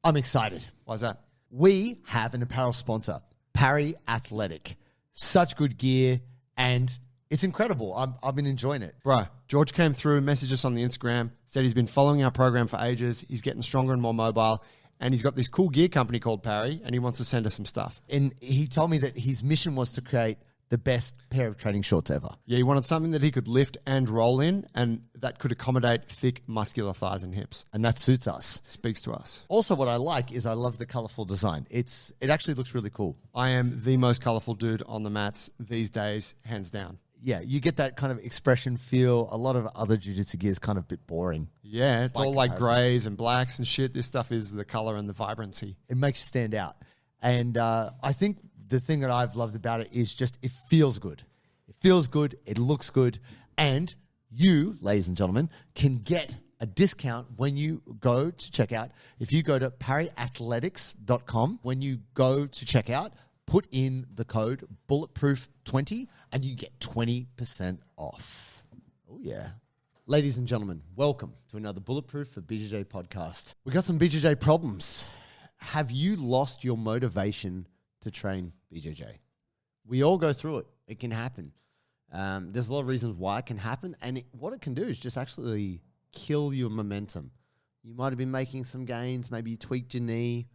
I'm excited. Why's that? We have an apparel sponsor, Parry Athletic. Such good gear, and it's incredible. I've been enjoying it. Bro, George came through, messaged us on the Instagram, said he's been following our program for ages. He's getting stronger and more mobile, and he's got this cool gear company called Parry, and he wants to send us some stuff. And he told me that his mission was to create the best pair of training shorts ever. Yeah, he wanted something that he could lift and roll in, and that could accommodate thick, muscular thighs and hips. And that suits us. Speaks to us. Also, what I like is I love the colorful design. It actually looks really cool. I am the most colorful dude on the mats these days, hands down. Yeah, you get that kind of expression feel. A lot of other jiu-jitsu gear is kind of a bit boring. Yeah, it's all like comparison. grays and blacks and shit. This stuff is the color and the vibrancy. It makes you stand out. And I think the thing that I've loved about it is just it feels good. It feels good. It looks good. And you, ladies and gentlemen, can get a discount when you go to checkout. If you go to parryathletics.com, when you go to checkout, put in the code Bulletproof20 and you get 20% off. Oh, yeah. Ladies and gentlemen, welcome to another Bulletproof for BJJ podcast. We got some BJJ problems. Have you lost your motivation to train BJJ? We all go through it. It can happen. There's a lot of reasons why it can happen. And what it can do is just actually kill your momentum. You might have been making some gains. Maybe you tweaked your knee.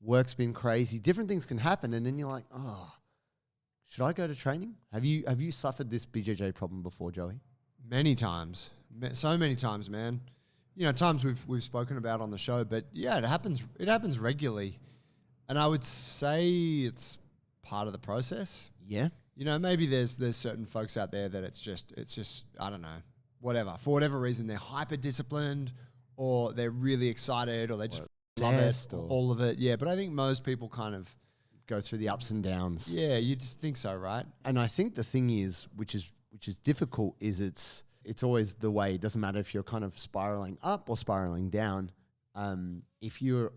Work's been crazy. Different things can happen. And then you're like, oh, should I go to training? Have you suffered this BJJ problem before, Joey? Many times. So many times, man. You know, times we've spoken about on the show, but yeah, it happens regularly. And I would say it's part of the process. Yeah. You know, maybe there's certain folks out there that it's just I don't know, whatever. For whatever reason, they're hyper disciplined, or they're really excited, or they just love it, or all of it. Yeah, but I think most people kind of go through the ups and downs. Yeah, you just think so, right? And I think the thing is, which is difficult, is it's always the way. It doesn't matter if you're kind of spiraling up or spiraling down. If you're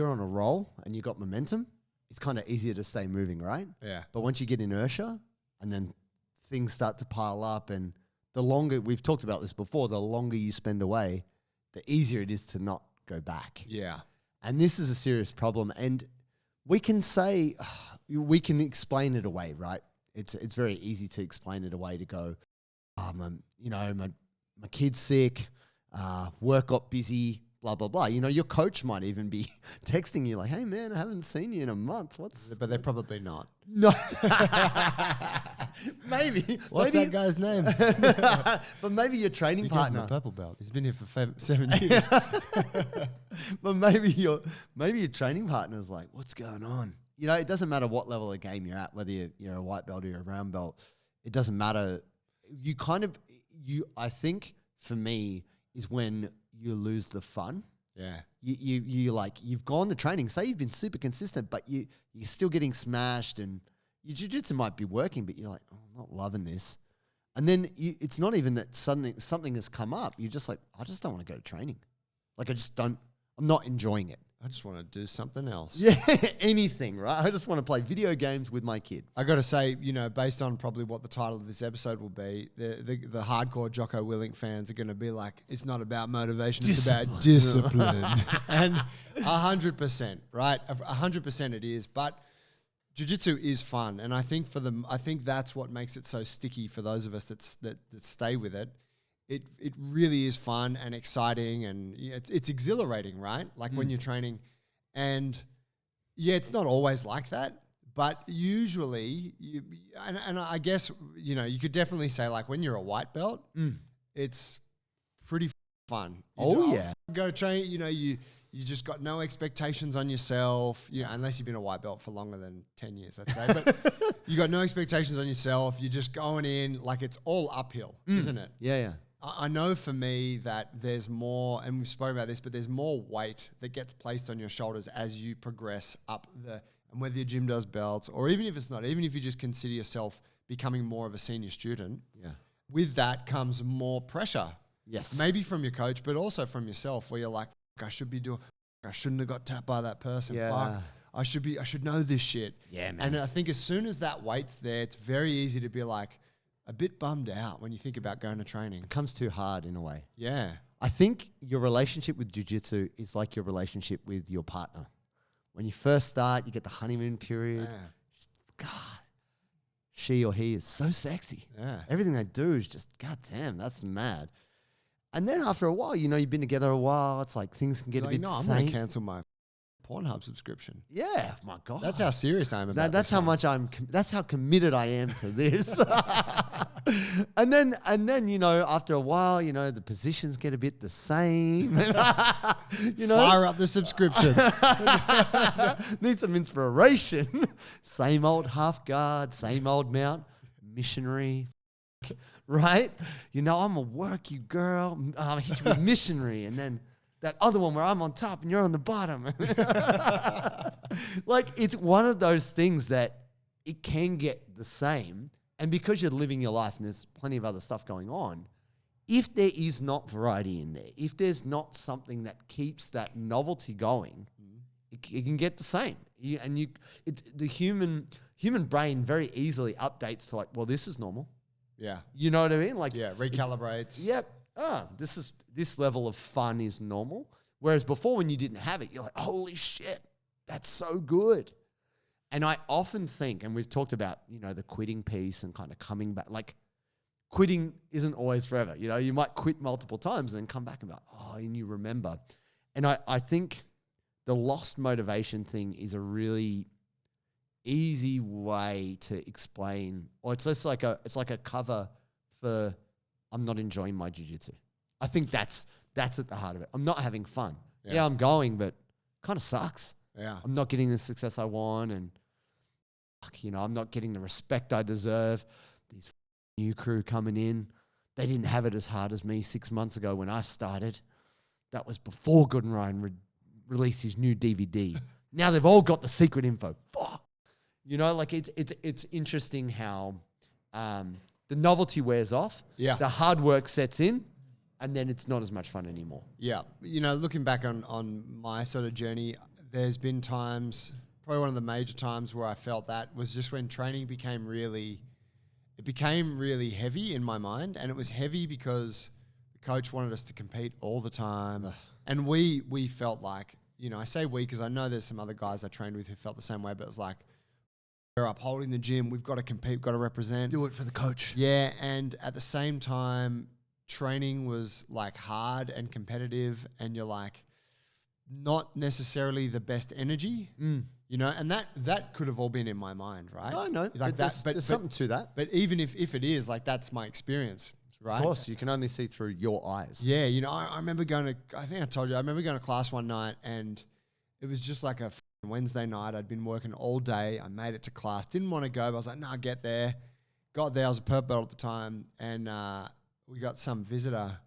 on a roll and you got momentum, it's kind of easier to stay moving, right? Yeah. But once you get inertia and then things start to pile up, and the longer, we've talked about this before, the longer you spend away, the easier it is to not go back. Yeah. And this is a serious problem. And we can explain it away, right? It's very easy to explain it away, to go, my kid's sick, work got busy, blah, blah, blah. You know, your coach might even be texting you like, hey, man, I haven't seen you in a month. But they're probably not. No. Maybe. What's that guy's name? But maybe your training You gave him partner. a purple belt. He's been here for 7 years. But maybe your training partner's like, what's going on? You know, it doesn't matter what level of game you're at, whether you're a white belt or you're a brown belt. It doesn't matter. I think for me is when you lose the fun. Yeah. You've gone to training. Say you've been super consistent, but you're still getting smashed, and your jiu-jitsu might be working, but you're like, oh, I'm not loving this. And then it's not even that something has come up. You're just like, I just don't want to go to training. Like, I'm not enjoying it. I just want to do something else. Yeah, anything, right? I just want to play video games with my kid. I got to say, you know, based on probably what the title of this episode will be, the hardcore Jocko Willink fans are going to be like, it's not about motivation, it's about discipline. And 100%, right? 100% it is. But jiu-jitsu is fun. And I think I think that's what makes it so sticky for those of us that stay with it. It really is fun and exciting, and it's exhilarating, right? Like when you're training, and yeah, it's not always like that, but usually and I guess, you know, you could definitely say like when you're a white belt, it's pretty fun. Go train, you know, you just got no expectations on yourself, you know, unless you've been a white belt for longer than 10 years, let's say, but you got no expectations on yourself. You're just going in like it's all uphill, isn't it? Yeah. I know for me that there's more, and we've spoken about this, but there's more weight that gets placed on your shoulders as you progress up and whether your gym does belts, or even if it's not, even if you just consider yourself becoming more of a senior student, with that comes more pressure. Yes. Maybe from your coach, but also from yourself, where you're like, I shouldn't have got tapped by that person. Yeah. I should know this shit. Yeah, man. And I think as soon as that weight's there, it's very easy to be like, a bit bummed out when you think about going to training. It comes too hard in a way. Yeah. I think your relationship with jiu-jitsu is like your relationship with your partner. When you first start, you get the honeymoon period. God, she or he is so sexy. Yeah. Everything they do is just, God damn, that's mad. And then after a while, you've been together a while. It's like things can get a bit I'm going to cancel my Pornhub subscriction. Yeah, my God. That's how serious I am about That's this how one. much that's how committed I am to this. and then, after a while, the positions get a bit the same. Fire up the subscription. Need some inspiration. Same old half guard, same old mount, missionary, right? I'm a work you girl. I'll hit you with missionary, and then that other one where I'm on top and you're on the bottom. Like, it's one of those things that it can get the same. And because you're living your life and there's plenty of other stuff going on, if there is not variety in there, if there's not something that keeps that novelty going, it can get the same. The human brain very easily updates to like, well, this is normal. Yeah. You know what I mean? Like, recalibrates. Yep. This level of fun is normal. Whereas before, when you didn't have it, you're like, holy shit, that's so good. And I often think, and we've talked about, the quitting piece and kind of coming back. Like, quitting isn't always forever. You might quit multiple times and then come back and be like, and you remember. And I think the lost motivation thing is a really easy way to explain, or it's just like a cover for I'm not enjoying my jiu-jitsu. I think that's at the heart of it. I'm not having fun. Yeah, I'm going, but kind of sucks. Yeah. I'm not getting the success I want, and I'm not getting the respect I deserve. These new crew coming in, they didn't have it as hard as me 6 months ago when I started. That was before Good and Ryan released his new DVD. Now they've all got the secret info. Fuck. It's interesting how the novelty wears off. Yeah. The hard work sets in, and then it's not as much fun anymore. Yeah. Looking back on my sort of journey, there's been times, probably one of the major times where I felt that was just when training became really heavy in my mind. And it was heavy because the coach wanted us to compete all the time. And we felt like, I say we because I know there's some other guys I trained with who felt the same way, but it was like, we're upholding the gym. We've got to compete. We've got to represent. Do it for the coach. Yeah. And at the same time, training was like hard and competitive, and you're like not necessarily the best energy, and that could have all been in my mind, right? I know. Like there's something to that. But even if it is, like, that's my experience, right? Of course, you can only see through your eyes. Yeah. I remember I think I told you, I remember going to class one night, and it was just like a Wednesday night. I'd been working all day. I made it to class. Didn't want to go, but I was like, no, get there. Got there. I was a purple belt at the time. And we got some visitor,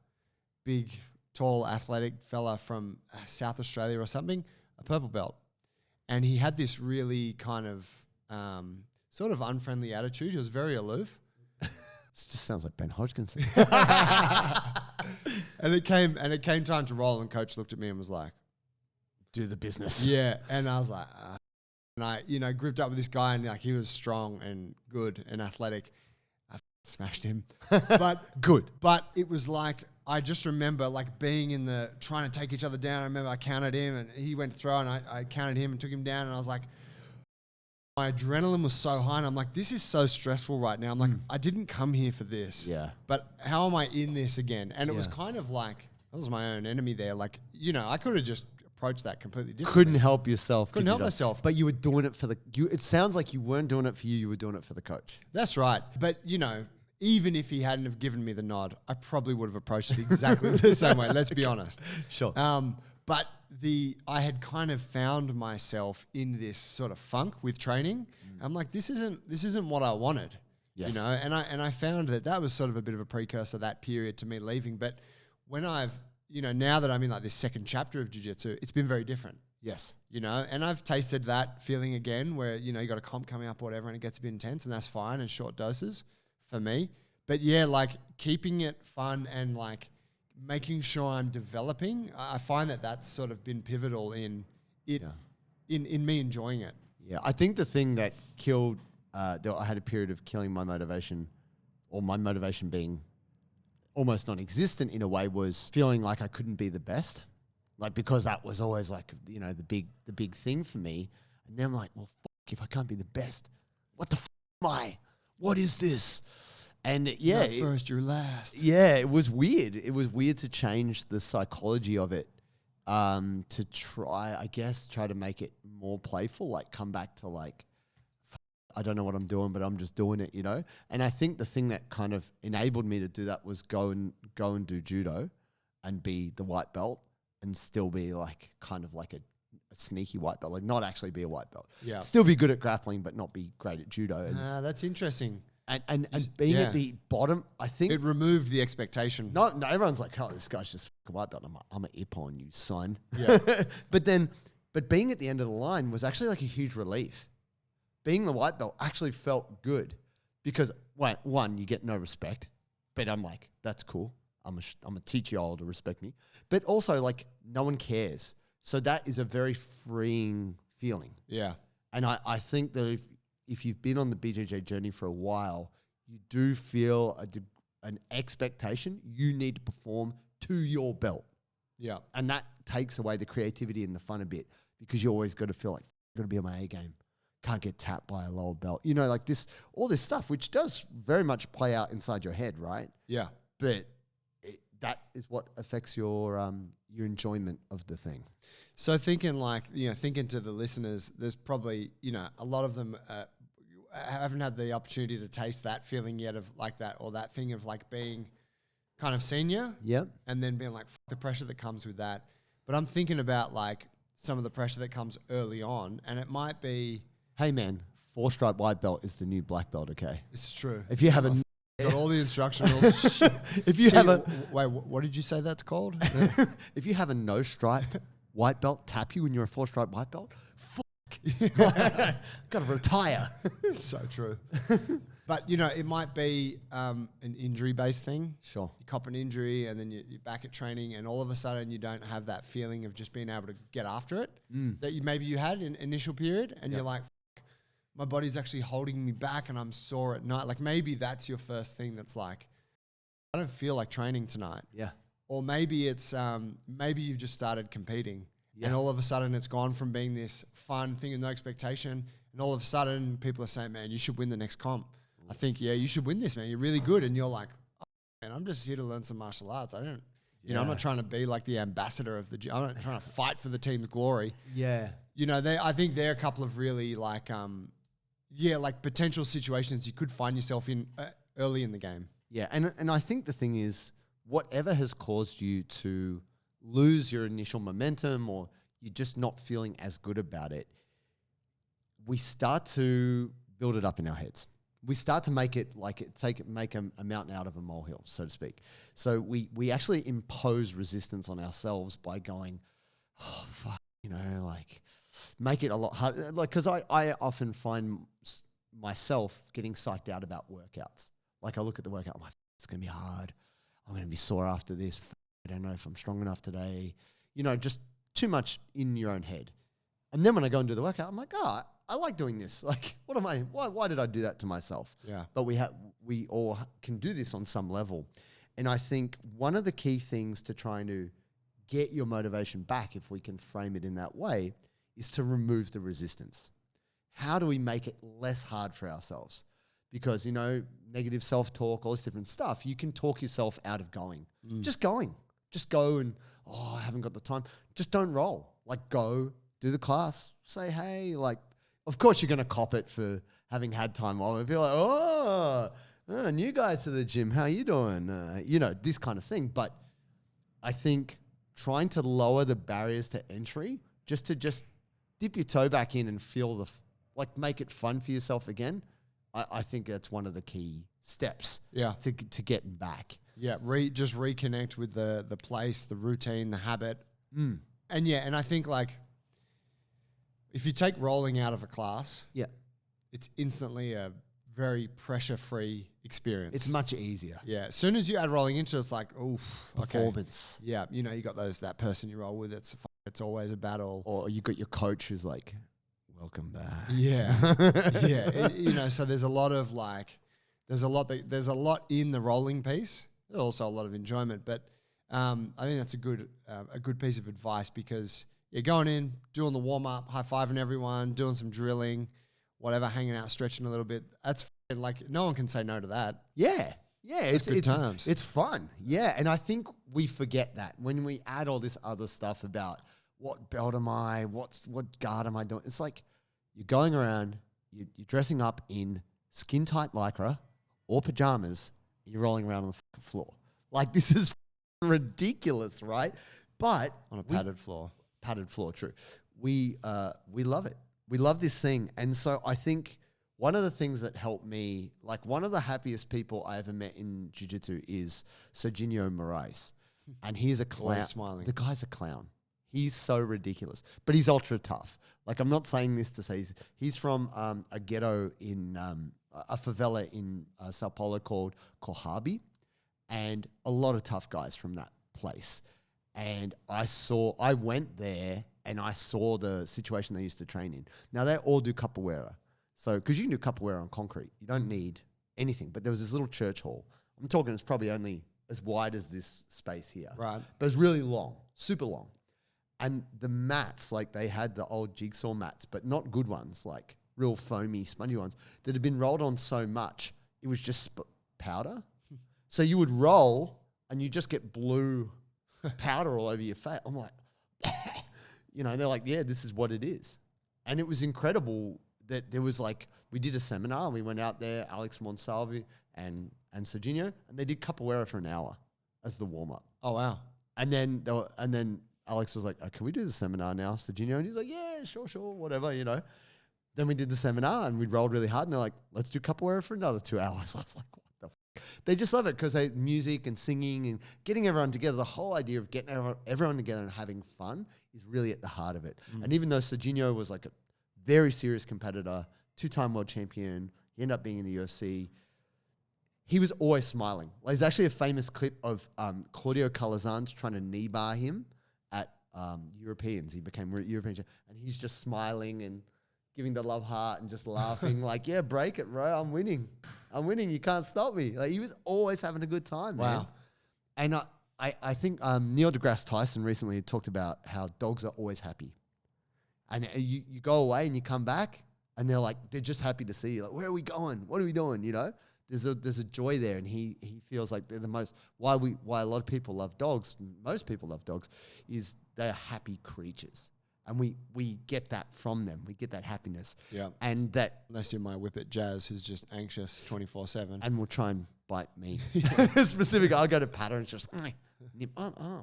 big, tall, athletic fella from South Australia or something, a purple belt. And he had this really kind of sort of unfriendly attitude. He was very aloof. This just sounds like Ben Hodgkinson. And it came time to roll, and coach looked at me and was like, do the business. Yeah. And I was like, and I, gripped up with this guy, and like he was strong and good and athletic. I smashed him, but good. But it was like, I just remember like being in trying to take each other down. I remember I counted him, and he went to throw, and I counted him and took him down. And I was like, my adrenaline was so high, and I'm like, this is so stressful right now. I'm like, I didn't come here for this. Yeah. But how am I in this again? And it was kind of like, I was my own enemy there. Like, I could have just approached that completely differently. Couldn't help yourself. Couldn't help myself. But you were doing it for it sounds like you weren't doing it for you were doing it for the coach. That's right. But, even if he hadn't have given me the nod, I probably would have approached it exactly the same way. Let's be honest. Sure. But I had kind of found myself in this sort of funk with training. I'm like, this isn't what I wanted. Yes. And I found that was sort of a bit of a precursor, that period, to me leaving. But when I've, now that I'm in like this second chapter of jiu-jitsu, it's been very different. Yes. And I've tasted that feeling again where, you got a comp coming up or whatever, and it gets a bit intense, and that's fine, and short doses for me. But yeah, like keeping it fun and like making sure I'm developing, I find that that's sort of been pivotal in it, in me enjoying it. Yeah, I think the thing that killed, I had a period of killing my motivation, or my motivation being almost non-existent in a way was feeling like I couldn't be the best. Like, because that was always like, you know, the big thing for me. And then I'm like, well, if I can't be the best, what the am I? What is this? And yeah, Not first, you're last. Yeah, it was weird. It was weird to change the psychology of it, to try to make it more playful, like come back to like, I don't know what I'm doing, but I'm just doing it, you know? And I think the thing that kind of enabled me to do that was go and do judo and be the white belt and still be like kind of like a sneaky white belt, like not actually be a white belt. Yeah. Still be good at grappling, but not be great at judo. That's interesting. And being at the bottom, I think it removed the expectation. No, everyone's like, oh, this guy's just a white belt. I'm an ippon, you son. Yeah. but being at the end of the line was actually like a huge relief. Being the white belt actually felt good because one, you get no respect, but I'm like, that's cool. I'm a teacher, all to respect me. But also like no one cares. So that is a very freeing feeling. Yeah. And I think that if you've been on the BJJ journey for a while, you do feel an expectation you need to perform to your belt. Yeah. And that takes away the creativity and the fun a bit because you always got to feel like, I've got to be on my A game. Can't get tapped by a lower belt. You know, like all this stuff, which does very much play out inside your head, right? Yeah. But that is what affects your enjoyment of the thing. So thinking to the listeners, there's probably, you know, a lot of them haven't had the opportunity to taste that feeling yet of like that, or that thing of like being kind of senior. Yep. And then being like, the pressure that comes with that. But I'm thinking about like some of the pressure that comes early on, and it might be, hey man, 4-stripe white belt is the new black belt, okay? This is true. If you have got all the instructionals. If you have wait, what did you say that's called? If you have a no stripe white belt tap you when you're a 4-stripe white belt, gotta retire. So true. But you know, it might be an injury-based thing. Sure. You cop an injury and then you're back at training, and all of a sudden you don't have that feeling of just being able to get after it that you had in initial period, and you're like, my body's actually holding me back and I'm sore at night. Like maybe that's your first thing that's like, I don't feel like training tonight. Yeah. Or maybe it's, maybe you've just started competing and all of a sudden it's gone from being this fun thing with no expectation, and all of a sudden people are saying, man, you should win the next comp. I think, you should win this, man. You're really good. And you're like, oh, man, I'm just here to learn some martial arts. I don't, you know, I'm not trying to be like the ambassador of the gym. I'm not trying to fight for the team's glory. Yeah. You know, I think they're a couple of really like, like potential situations you could find yourself in early in the game. Yeah, and I think the thing is, whatever has caused you to lose your initial momentum or you're just not feeling as good about it, we start to build it up in our heads. We start to make it like make a mountain out of a molehill, so to speak. So we actually impose resistance on ourselves by going, oh, fuck, you know, like make it a lot harder. Like, because I often find myself getting psyched out about workouts. Like I look at the workout, I'm like, it's going to be hard. I'm going to be sore after this. I don't know if I'm strong enough today. You know, just too much in your own head. And then when I go and do the workout, I'm like, I like doing this. Like, why did I do that to myself? Yeah. But we all can do this on some level. And I think one of the key things to trying to get your motivation back, if we can frame it in that way, is to remove the resistance. How do we make it less hard for ourselves? Because, you know, negative self-talk, all this different stuff, you can talk yourself out of going. Just going. Just go and, I haven't got the time. Just don't roll. Like, go, do the class, say, hey, like, of course you're going to cop it for having had time off. And feel like, new guy to the gym, how you doing? You know, this kind of thing. But I think trying to lower the barriers to entry, just dip your toe back in and feel make it fun for yourself again. I think that's one of the key steps. Yeah. To getting back. Yeah. Just reconnect with the place, the routine, the habit. And I think like if you take rolling out of a class, it's instantly a very pressure-free experience. It's much easier. Yeah. As soon as you add rolling into it, it's like, Performance. Okay. Yeah. You know, you got that person you roll with. It's always a battle. Or you got your coach who's like, welcome back. Yeah. Yeah. You know, so there's a lot of like, there's a lot in the rolling piece. also a lot of enjoyment. But I think that's a good piece of advice, because you're going in, doing the warm up, high fiving everyone, doing some drilling, whatever, hanging out, stretching a little bit. That's like, no one can say no to that. Yeah. Yeah, It's good times. It's fun. Yeah, and I think we forget that when we add all this other stuff about what belt am I, what guard am I doing. It's like you're going around, you're dressing up in skin tight lycra or pajamas, and you're rolling around on the fucking floor. Like, this is ridiculous, right? But On a padded floor. Padded floor, true. We love it. We love this thing, and so I think one of the things that helped me, like one of the happiest people I ever met in jiu-jitsu is Serginho Moraes. And he's a clown. Always smiling. The guy's a clown. He's so ridiculous. But he's ultra tough. Like, I'm not saying this to say he's from a ghetto in a favela in Sao Paulo called Kohabi. And a lot of tough guys from that place. And I went there and I saw the situation they used to train in. Now, they all do capoeira. So, because you can do capoeira on concrete, you don't need anything. But there was this little church hall. I'm talking, it's probably only as wide as this space here. Right. But it's really long, super long. And the mats, like they had the old jigsaw mats, but not good ones, like real foamy, spongy ones that had been rolled on so much, it was just powder. So you would roll and you just get blue powder all over your face. I'm like, they're like, yeah, this is what it is. And it was incredible that there was like, we did a seminar and we went out there, Alex Monsalvi and Serginho, and they did capoeira for an hour as the warm up. Oh, wow. And then Alex was like, oh, can we do the seminar now, Serginho? And he's like, yeah, sure, whatever, Then we did the seminar and we rolled really hard and they're like, let's do capoeira for another 2 hours. I was like, what the fuck? They just love it because they music and singing and getting everyone together. The whole idea of getting everyone together and having fun is really at the heart of it. And even though Serginho was like a very serious competitor, 2-time world champion, he ended up being in the UFC, he was always smiling. Like, there's actually a famous clip of Claudio Calazans trying to knee bar him at Europeans. He became European champion, and he's just smiling and giving the love heart and just laughing like, yeah, break it, bro. I'm winning. You can't stop me. Like, he was always having a good time, man. And I think Neil deGrasse Tyson recently talked about how dogs are always happy. And you go away and you come back and they're just happy to see you. Like, where are we going? What are we doing? There's a joy there, and he feels like they're the most, why a lot of people love dogs, most people love dogs, is they are happy creatures. And we get that from them. We get that happiness. Yeah. And that, unless you're my whippet Jazz, who's just anxious 24/7. And will try and bite me. Specifically, I'll go to pat her and just,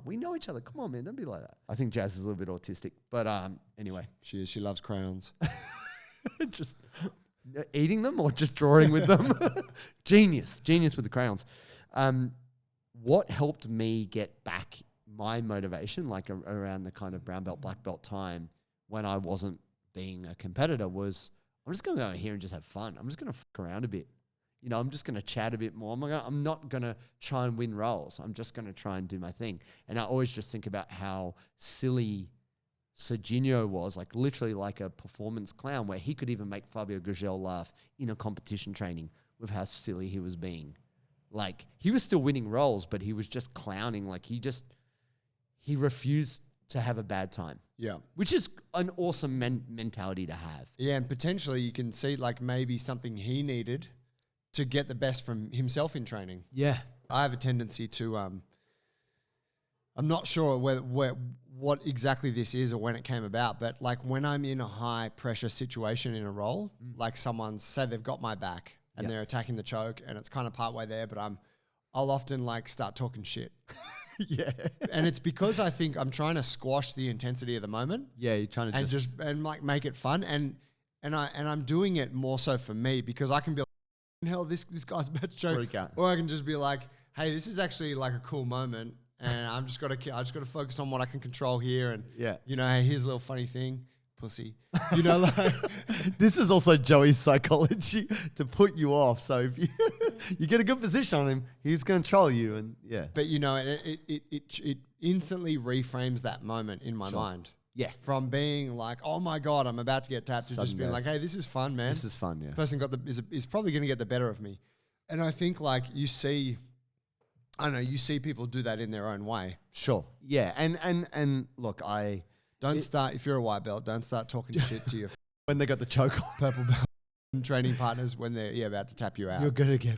we know each other. Come on, man. Don't be like that. I think Jazz is a little bit autistic. But anyway. She is. She loves crayons. Just eating them or just drawing with them? Genius with the crayons. What helped me get back my motivation, like around the kind of brown belt, black belt time when I wasn't being a competitor, was I'm just going to go here and just have fun. I'm just going to fuck around a bit. I'm just going to chat a bit more. I'm not going to try and win roles. I'm just going to try and do my thing. And I always just think about how silly Serginho was, like literally like a performance clown, where he could even make Fabio Gurgel laugh in a competition training with how silly he was being. Like, he was still winning roles, but he was just clowning. Like, he refused to have a bad time. Yeah. Which is an awesome mentality to have. Yeah, and potentially you can see like maybe something he needed to get the best from himself in training. Yeah. I have a tendency to, I'm not sure what exactly this is or when it came about, but like when I'm in a high pressure situation in a role, like someone's, say they've got my back and they're attacking the choke and it's kind of partway there, but I'll often like start talking shit. Yeah. And it's because I think I'm trying to squash the intensity of the moment. Yeah, you're trying to and like make it fun. And I'm doing it more so for me because I can be like, hell, this guy's about to choke. Or I can just be like, hey, this is actually like a cool moment. And I just got to focus on what I can control here. And, hey, here's a little funny thing. Pussy. Like. This is also Joey's psychology to put you off. So if you get a good position on him, he's going to troll you. And yeah. But, it instantly reframes that moment in my mind. Yeah. From being like, oh my God, I'm about to get tapped, to just being like, hey, this is fun, man. This is fun, yeah. This person is probably going to get the better of me. And I think like you see I don't know, you see people do that in their own way. Sure. Yeah. And look, Don't start, if you're a white belt, don't start talking shit to your when they got the choke on, purple belt training partners when they're about to tap you out. you're going to get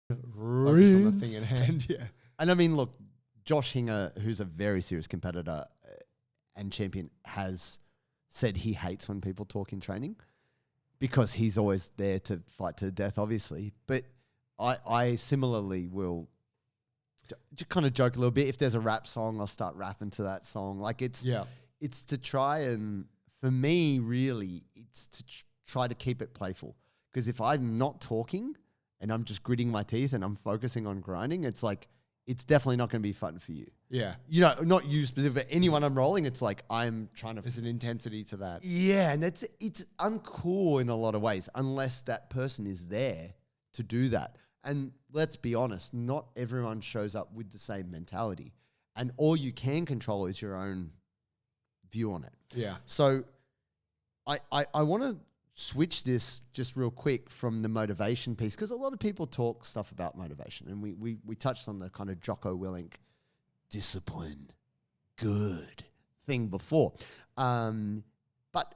Focus on the thing at hand. Yeah. And I mean, look, Josh Hinger, who's a very serious competitor and champion, has said he hates when people talk in training because he's always there to fight to the death, obviously. But I similarly will just kind of joke a little bit. If there's a rap song, I'll start rapping to that song. Like it's to try and, for me, really, it's to try to keep it playful. Because if I'm not talking and I'm just gritting my teeth and I'm focusing on grinding, it's like, it's definitely not going to be fun for you. Yeah. You know, not you specifically, but anyone I'm rolling, it's like I'm trying to... There's an intensity to that. Yeah, and it's uncool in a lot of ways unless that person is there to do that. And let's be honest, not everyone shows up with the same mentality. And all you can control is your own view on it. Yeah. So I want to switch this just real quick from the motivation piece, because a lot of people talk stuff about motivation, and we touched on the kind of Jocko Willink discipline, good thing before. But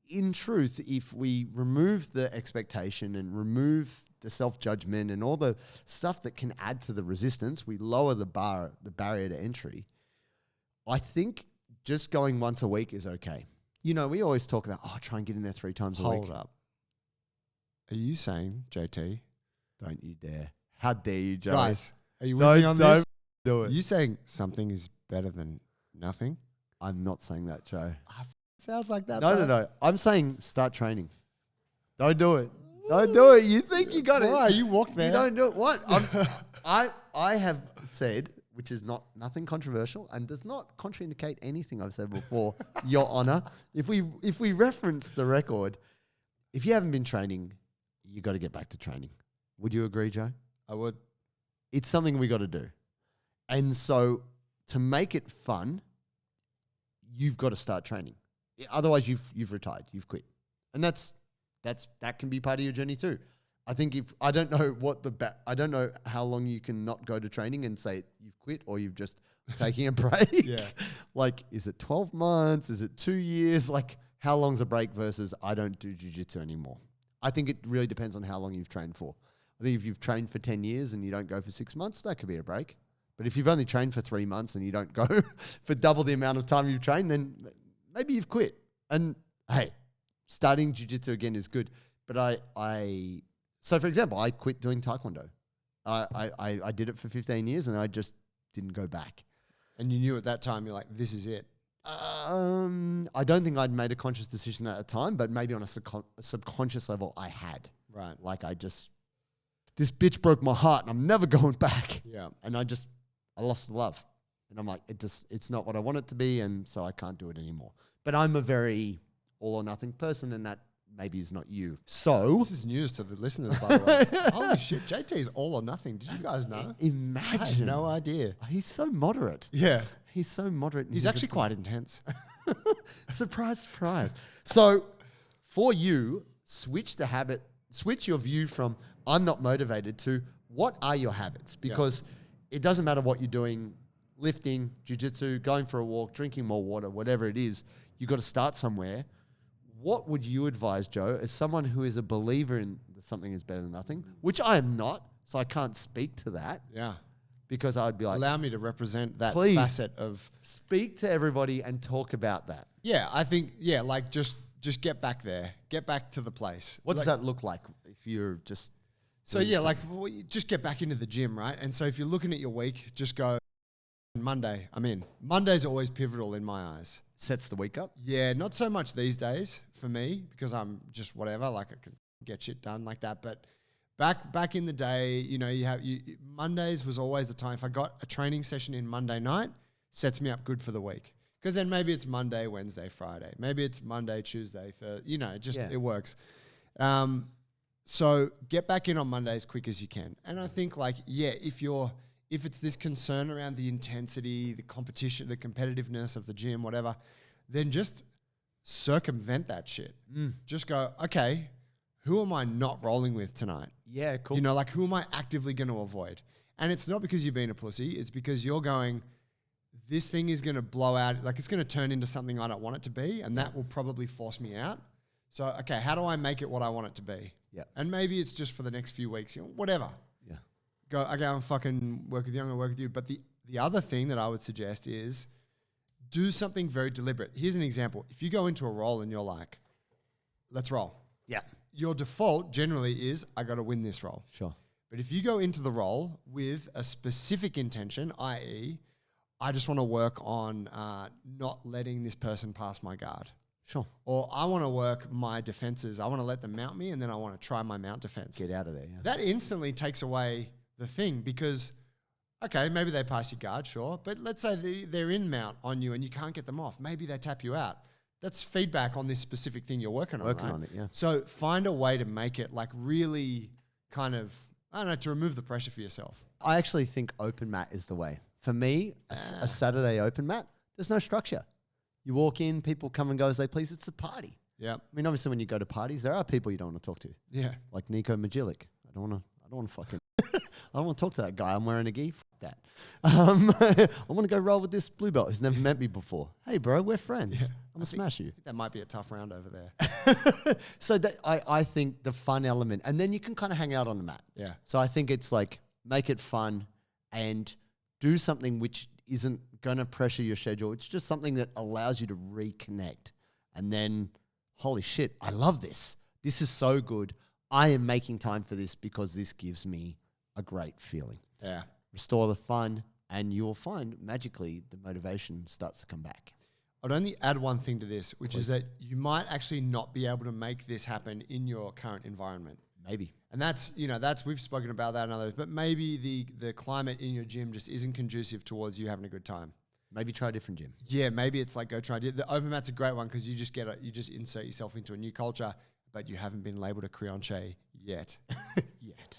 in truth, if we remove the expectation and remove the self-judgment and all the stuff that can add to the resistance, we lower the barrier to entry. I think just going once a week is okay. You know, we always talk about, try and get in there 3 times a week. Hold up. Are you saying, JT? Don't you dare. How dare you, Joe? Guys, are you with me on this? Do Are it. you saying something is better than nothing? I'm not saying that, Joe. Sounds like that. No. I'm saying start training. Don't do it. Don't do it. You think you got it. Why? You walked there. You don't do it. What? I have said, which is nothing controversial and does not contraindicate anything I've said before, Your Honor. If we reference the record, if you haven't been training, you got to get back to training. Would you agree, Joe? I would. It's something we got to do. And so to make it fun, you've got to start training. Otherwise, you've retired, you've quit. And that can be part of your journey too. I think I don't know how long you can not go to training and say you've quit or you've just taking a break. Yeah. Like, is it 12 months? Is it 2 years? Like, how long's a break versus I don't do jiu-jitsu anymore? I think it really depends on how long you've trained for. I think if you've trained for 10 years and you don't go for 6 months, that could be a break. But if you've only trained for 3 months and you don't go for double the amount of time you've trained, then maybe you've quit. And hey, starting jiu-jitsu again is good. But so for example, I quit doing taekwondo. I did it for 15 years and I just didn't go back. And you knew at that time, you're like, this is it. I don't think I'd made a conscious decision at the time, but maybe on a subconscious level, I had. Right. Like this bitch broke my heart and I'm never going back. Yeah. And I lost the love. And I'm like, it's not what I want it to be. And so I can't do it anymore. But I'm a very all or nothing person, and that maybe is not you. So this is news to the listeners, by the way. Holy shit, JT is all or nothing. Did you guys know? Imagine. I had no idea. He's so moderate. Yeah. He's so moderate. He's actually quite intense. Surprise, surprise. So for you, switch your view from I'm not motivated to what are your habits? Because it doesn't matter what you're doing, lifting, jiu-jitsu, going for a walk, drinking more water, whatever it is, you got to start somewhere. What would you advise, Joe, as someone who is a believer in something is better than nothing, which I am not, so I can't speak to that. Yeah. Because I would be like, allow me to represent that please facet of... Speak to everybody and talk about that. Yeah, I think, like just get back there. Get back to the place. What does that look like if you're just... So you just get back into the gym, right? And so if you're looking at your week, just go, Monday, I'm in. Monday's always pivotal in my eyes. Sets the week up? Yeah, not so much these days for me because I'm just whatever, like I can get shit done like that. But back in the day, Mondays was always the time. If I got a training session in Monday night, sets me up good for the week. Because then maybe it's Monday, Wednesday, Friday. Maybe it's Monday, Tuesday, Thursday. It works. So get back in on Monday as quick as you can. And I think if it's this concern around the intensity, the competition, the competitiveness of the gym, whatever, then just circumvent that shit. Just go, okay, who am I not rolling with tonight? Yeah, cool. Who am I actively going to avoid? And it's not because you're being a pussy. It's because you're going, this thing is going to blow out. Like it's going to turn into something I don't want it to be. And that will probably force me out. So, okay, how do I make it what I want it to be? Yeah. And maybe it's just for the next few weeks, whatever. Yeah. Go, okay, I'm fucking work with you, I'm going to work with you. But the other thing that I would suggest is do something very deliberate. Here's an example. If you go into a role and you're like, let's roll. Yeah. Your default generally is, I got to win this role. Sure. But if you go into the role with a specific intention, i.e., I just want to work on not letting this person pass my guard. Sure. Or I want to work my defenses. I want to let them mount me and then I want to try my mount defense. Get out of there. Yeah. That instantly takes away the thing because, okay, maybe they pass your guard, sure. But let's say they're in mount on you and you can't get them off. Maybe they tap you out. That's feedback on this specific thing you're working on, Working right? on it, yeah. So find a way to make it like really kind of, I don't know, to remove the pressure for yourself. I actually think open mat is the way. For me, a Saturday open mat, there's no structure. You walk in, people come and go as they please. It's a party. Yeah. I mean, obviously, when you go to parties, there are people you don't want to talk to. Yeah. Like Nico Majilic. I don't want to fucking, I don't want to talk to that guy. I'm wearing a gi. Fuck that. I want to go roll with this blue belt who's never met me before. Hey, bro, we're friends. Yeah. I'm going to smash you. I think that might be a tough round over there. So I think the fun element, and then you can kind of hang out on the mat. Yeah. So I think it's like, make it fun and do something which isn't going to pressure your schedule. It's just something that allows you to reconnect. And then, holy shit, I love this. This is so good. I am making time for this because this gives me a great feeling. Yeah. Restore the fun, and you'll find magically the motivation starts to come back. I'd only add one thing to this, which is that you might actually not be able to make this happen in your current environment. Maybe. And that's, we've spoken about that and others, but maybe the climate in your gym just isn't conducive towards you having a good time. Maybe try a different gym. Yeah, maybe it's like go try. The open mat's a great one because you just insert yourself into a new culture, but you haven't been labeled a Creonche yet. Yet.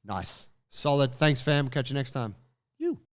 Nice. Solid. Thanks, fam. Catch you next time.